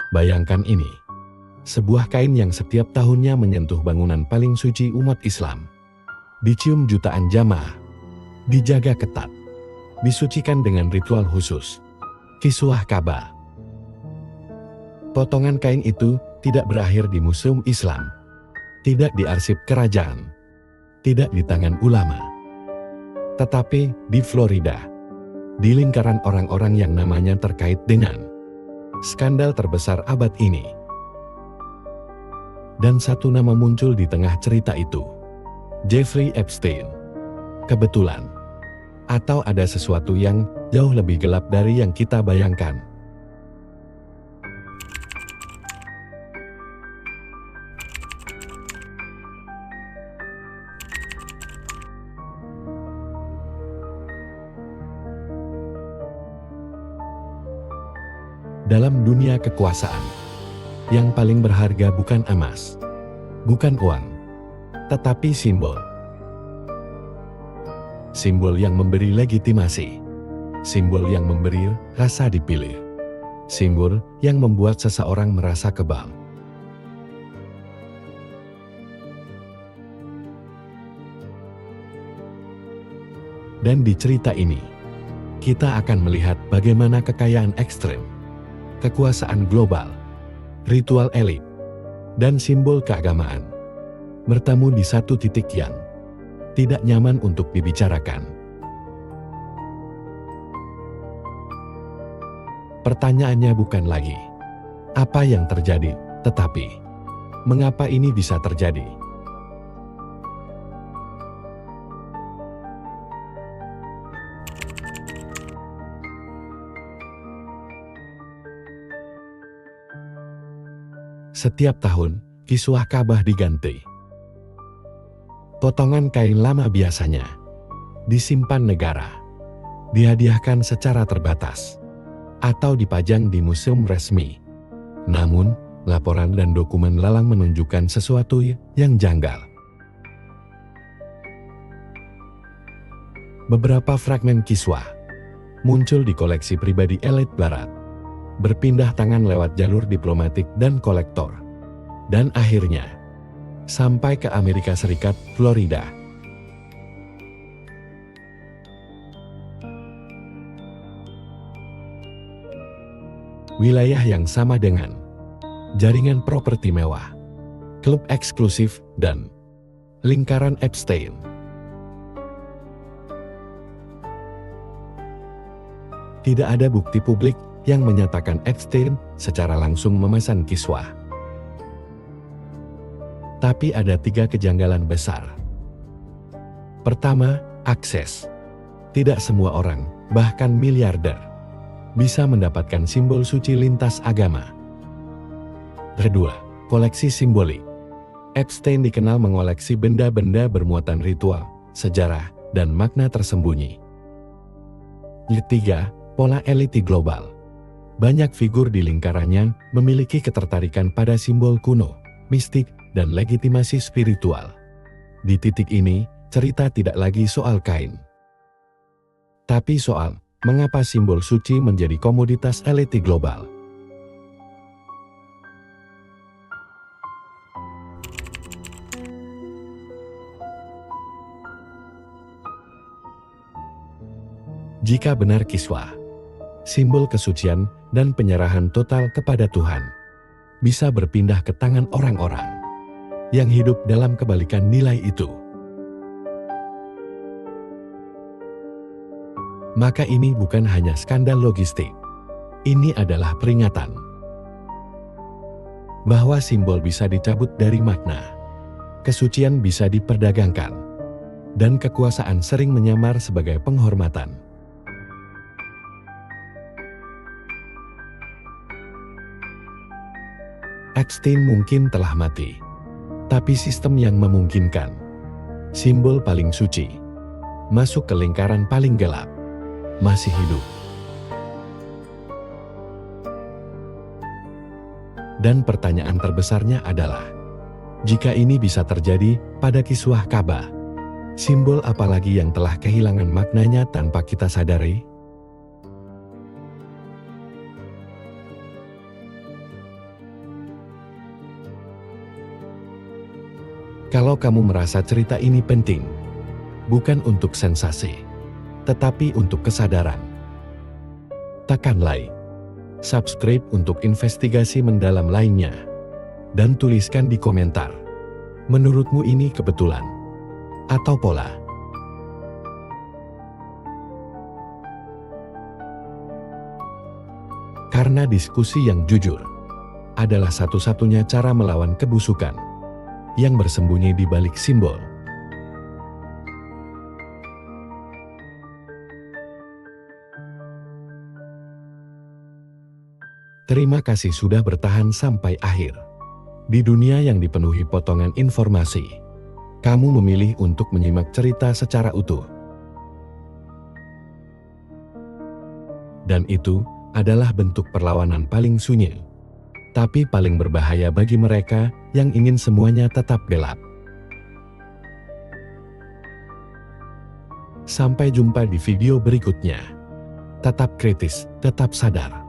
Bayangkan ini, sebuah kain yang setiap tahunnya menyentuh bangunan paling suci umat Islam. Dicium jutaan jamaah, dijaga ketat, disucikan dengan ritual khusus. Kiswah Ka'bah. Potongan kain itu tidak berakhir di museum Islam, tidak di arsip kerajaan, tidak di tangan ulama, tetapi di Florida, di lingkaran orang-orang yang namanya terkait dengan skandal terbesar abad ini. Dan satu nama muncul di tengah cerita itu, Jeffrey Epstein. Kebetulan, atau ada sesuatu yang jauh lebih gelap dari yang kita bayangkan. Dalam dunia kekuasaan, yang paling berharga bukan emas, bukan uang, tetapi simbol. Simbol yang memberi legitimasi, simbol yang memberi rasa dipilih, simbol yang membuat seseorang merasa kebal. Dan di cerita ini, kita akan melihat bagaimana kekayaan ekstrem, kekuasaan global, ritual elit, dan simbol keagamaan bertemu di satu titik yang tidak nyaman untuk dibicarakan. Pertanyaannya bukan lagi apa yang terjadi, tetapi mengapa ini bisa terjadi. Setiap tahun, kiswah Ka'bah diganti. Potongan kain lama biasanya disimpan negara, dihadiahkan secara terbatas, atau dipajang di museum resmi. Namun, laporan dan dokumen lelang menunjukkan sesuatu yang janggal. Beberapa fragmen kiswah muncul di koleksi pribadi elit Barat, berpindah tangan lewat jalur diplomatik dan kolektor, dan akhirnya sampai ke Amerika Serikat, Florida. Wilayah yang sama dengan jaringan properti mewah, klub eksklusif, dan lingkaran Epstein. Tidak ada bukti publik yang menyatakan Epstein secara langsung memesan kiswah. Tapi ada 3 kejanggalan besar. Pertama, akses. Tidak semua orang, bahkan miliarder, bisa mendapatkan simbol suci lintas agama. Kedua, koleksi simbolik. Epstein dikenal mengoleksi benda-benda bermuatan ritual, sejarah, dan makna tersembunyi. Ketiga, pola elite global. Banyak figur di lingkarannya memiliki ketertarikan pada simbol kuno, mistik, dan legitimasi spiritual. Di titik ini, cerita tidak lagi soal kain, tapi soal mengapa simbol suci menjadi komoditas elite global. Jika benar kiswah, simbol kesucian dan penyerahan total kepada Tuhan bisa berpindah ke tangan orang-orang yang hidup dalam kebalikan nilai itu, maka ini bukan hanya skandal logistik. Ini adalah peringatan bahwa simbol bisa dicabut dari makna, kesucian bisa diperdagangkan, dan kekuasaan sering menyamar sebagai penghormatan. Epstein mungkin telah mati, tapi sistem yang memungkinkan simbol paling suci masuk ke lingkaran paling gelap masih hidup. Dan pertanyaan terbesarnya adalah, jika ini bisa terjadi pada kiswah Ka'bah, simbol apalagi yang telah kehilangan maknanya tanpa kita sadari? Kalau kamu merasa cerita ini penting, bukan untuk sensasi, tetapi untuk kesadaran, tekan like, subscribe untuk investigasi mendalam lainnya, dan tuliskan di komentar, menurutmu ini kebetulan atau pola? Karena diskusi yang jujur adalah satu-satunya cara melawan kebusukan yang bersembunyi di balik simbol. Terima kasih sudah bertahan sampai akhir. Di dunia yang dipenuhi potongan informasi, kamu memilih untuk menyimak cerita secara utuh. Dan itu adalah bentuk perlawanan paling sunyi, tapi paling berbahaya bagi mereka yang ingin semuanya tetap gelap. Sampai jumpa di video berikutnya. Tetap kritis, tetap sadar.